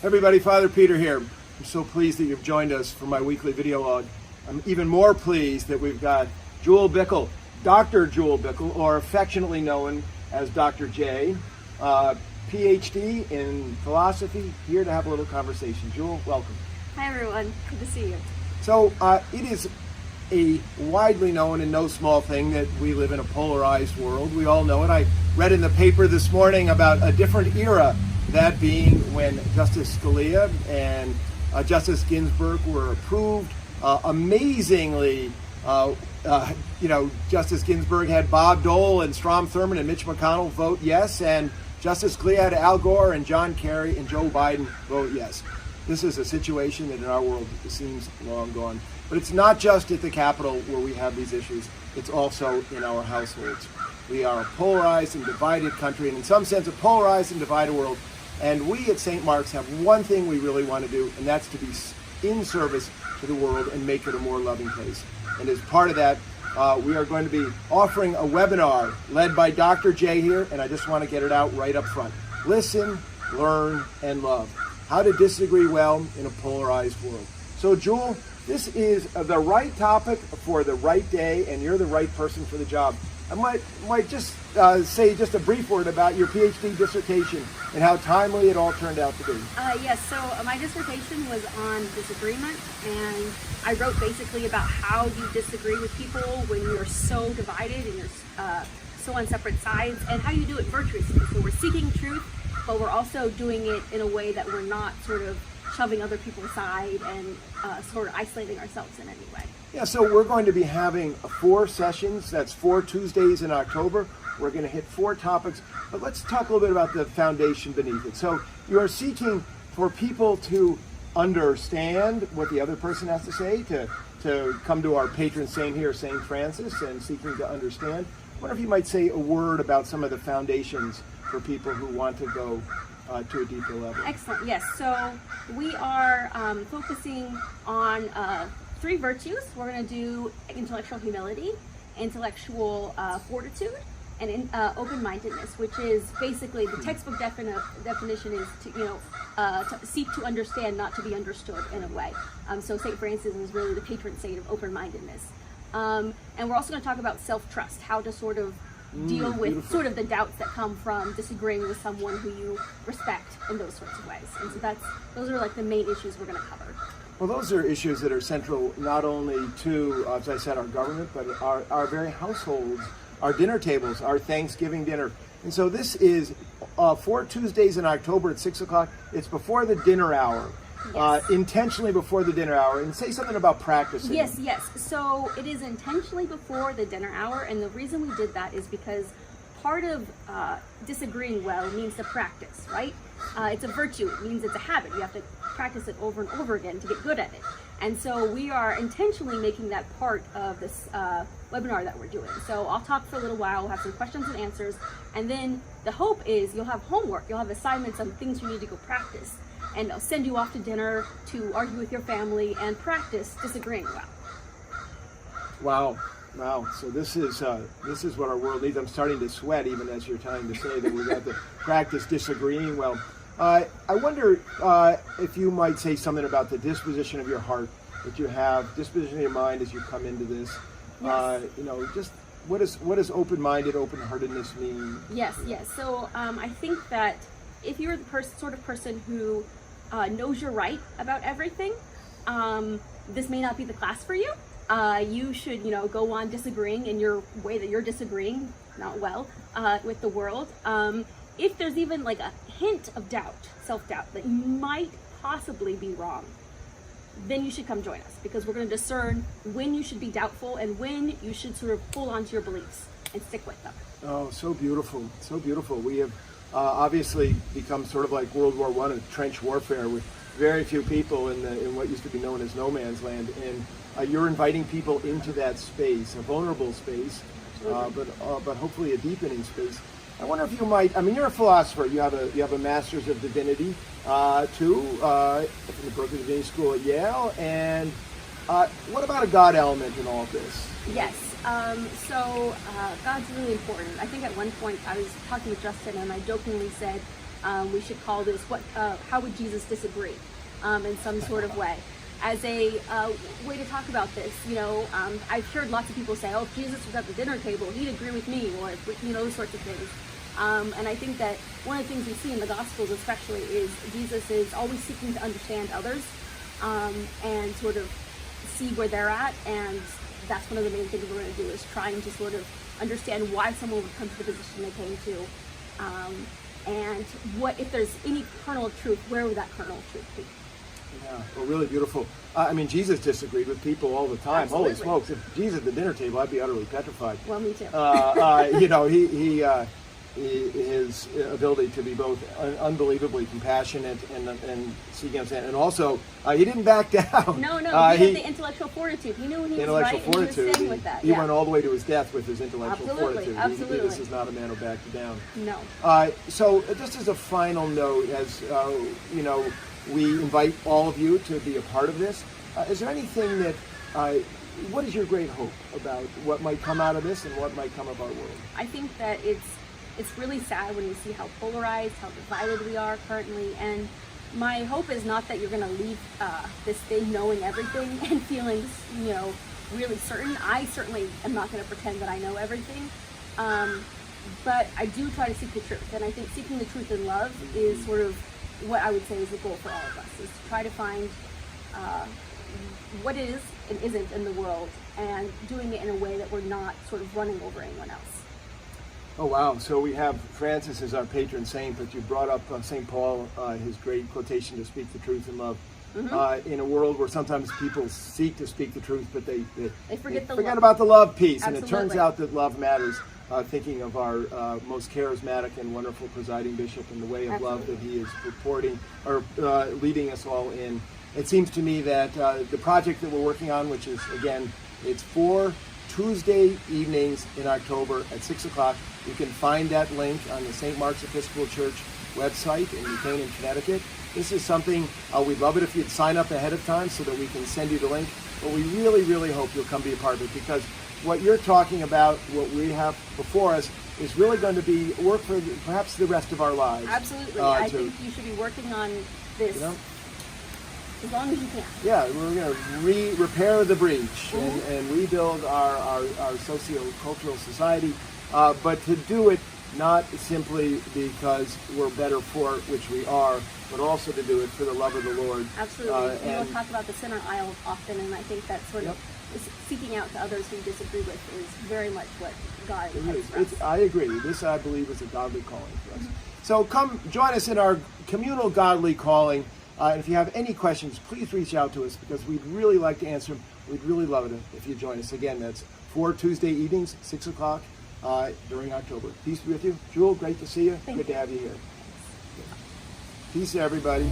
Everybody, Father Peter here. I'm so pleased that you've joined us for my weekly video log. I'm even more pleased that we've got Jewelle Bickel, Dr. Jewelle Bickel, or affectionately known as Dr. J, PhD in philosophy, here to have a little conversation. Jewelle, welcome. Hi everyone, good to see you. So it is a widely known and no small thing that we live in a polarized world. We all know it. I read in the paper this morning about a different era, that being when Justice Scalia and Justice Ginsburg were approved. Amazingly, Justice Ginsburg had Bob Dole and Strom Thurmond and Mitch McConnell vote yes, and Justice Scalia had Al Gore and John Kerry and Joe Biden vote yes. This is a situation that in our world seems long gone. But it's not just at the Capitol where we have these issues. It's also in our households. We are a polarized and divided country, and in some sense a polarized and divided world. And we at St. Mark's have one thing we really want to do, and that's to be in service to the world and make it a more loving place. And as part of that, we are going to be offering a webinar led by Dr. J here, and I just want to get it out right up front. Listen, learn, and love. How to disagree well in a polarized world. So Jewelle, this is the right topic for the right day, and you're the right person for the job. I might just say just a brief word about your PhD dissertation and how timely it all turned out to be. Yes, so my dissertation was on disagreement, and I wrote basically about how you disagree with people when you're so divided and you're so on separate sides, and how you do it virtuously. So we're seeking truth, but we're also doing it in a way that we're not sort of shoving other people aside and sort of isolating ourselves in any way. Yeah, so we're going to be having 4 sessions. That's 4 Tuesdays in October. We're going to hit 4 topics, but let's talk a little bit about the foundation beneath it. So you are seeking for people to understand what the other person has to say, to come to our patron saint here, St. Francis, and seeking to understand. I wonder if you might say a word about some of the foundations for people who want to go to a deeper level. Excellent, yes. So we are focusing on 3 virtues. We're going to do intellectual humility, intellectual fortitude, and open-mindedness, which is basically the textbook definition is to seek to understand, not to be understood in a way. So St. Francis is really the patron saint of open-mindedness. And we're also going to talk about self-trust, how to sort of deal with beautiful. Sort of the doubts that come from disagreeing with someone who you respect in those sorts of ways. And so those are like the main issues we're going to cover. Well, those are issues that are central not only to, as I said, our government, but our very households, our dinner tables, our Thanksgiving dinner. And so this is 4 Tuesdays in October at 6 o'clock. It's before the dinner hour. Yes. Intentionally before the dinner hour, and say something about practicing. Yes. So it is intentionally before the dinner hour, and the reason we did that is because part of disagreeing well means to practice, right? It's a virtue. It means it's a habit. You have to practice it over and over again to get good at it. And so we are intentionally making that part of this webinar that we're doing. So I'll talk for a little while, we'll have some questions and answers, and then the hope is you'll have homework, you'll have assignments on things you need to go practice. And I'll send you off to dinner to argue with your family and practice disagreeing well. Wow. So this is what our world needs. I'm starting to sweat even as you're trying to say that we've got to practice disagreeing well. I wonder if you might say something about the disposition of your heart that you have, disposition of your mind as you come into this. Yes. Just what does open-minded, open-heartedness mean? Yes. So I think that if you're the sort of person who knows you're right about everything, this may not be the class for you. You should, go on disagreeing in your way that you're disagreeing, not well, with the world. If there's even like a hint of doubt, self-doubt, that you might possibly be wrong, then you should come join us, because we're going to discern when you should be doubtful and when you should sort of hold on to your beliefs and stick with them. Oh, so beautiful, so beautiful. We have obviously become sort of like World War I, trench warfare, with very few people in what used to be known as no man's land. And you're inviting people into that space, a vulnerable space, but hopefully a deepening space. I wonder if you might, you're a philosopher, you have a Master's of Divinity, too, from the Berkeley Divinity School at Yale, and what about a God element in all of this? Yes, so God's really important. I think at one point I was talking with Justin and I jokingly said, We should call this how would Jesus disagree in some sort of way. As a way to talk about this, I've heard lots of people say, oh, if Jesus was at the dinner table, he'd agree with me, or those sorts of things. And I think that one of the things we see in the Gospels especially is Jesus is always seeking to understand others and sort of see where they're at, and that's one of the main things we're going to do, is trying to sort of understand why someone would come to the position they came to, and what, if there's any kernel of truth, where would that kernel of truth be? Yeah, well, really beautiful. Jesus disagreed with people all the time. Absolutely. Holy smokes! If Jesus at the dinner table, I'd be utterly petrified. Well, me too. His ability to be both unbelievably compassionate and seeking understanding, and also he didn't back down. No, he had the intellectual fortitude. He knew when he was right, and he was staying with that. He went all the way to his death with his intellectual fortitude. Absolutely. This is not a man who backed down. No. So just as a final note, as we invite all of you to be a part of this. Is there anything that, what is your great hope about what might come out of this and what might come of our world? I think that it's really sad when you see how polarized, how divided we are currently, and my hope is not that you're going to leave this thing knowing everything and feeling, really certain. I certainly am not going to pretend that I know everything, but I do try to seek the truth, and I think seeking the truth in love is sort of what I would say is the goal for all of us, is to try to find what is and isn't in the world, and doing it in a way that we're not sort of running over anyone else. Oh, wow. So we have Francis as our patron saint, but you brought up St. Paul, his great quotation, to speak the truth in love. Mm-hmm. In a world where sometimes people seek to speak the truth, but they forget about the love piece. Absolutely. And it turns out that love matters. Thinking of our most charismatic and wonderful presiding bishop and the way of love that he is purporting or leading us all in. It seems to me that the project that we're working on, which is, again, it's 4 Tuesday evenings in October at 6 o'clock. You can find that link on the St. Mark's Episcopal Church website in New Canaan, Connecticut. This is something, we'd love it if you'd sign up ahead of time so that we can send you the link. But we really, really hope you'll come be a part of it, because what you're talking about, what we have before us, is really going to be work for perhaps the rest of our lives. Absolutely. I think you should be working on this as long as you can. Yeah, we're going to repair the breach and rebuild our socio-cultural society, but to do it not simply because we're better for it, which we are, but also to do it for the love of the Lord. Absolutely. We'll talk about the center aisle often, and I think that sort of seeking out to others who disagree with is very much what God has for us. I agree. This, I believe, is a godly calling for us. So come join us in our communal godly calling. And if you have any questions, please reach out to us, because we'd really like to answer them. We'd really love it if you join us. Again, that's 4 Tuesday evenings, 6 o'clock during October. Peace be with you. Jewel, great to see you. Good to have you here. Peace, everybody.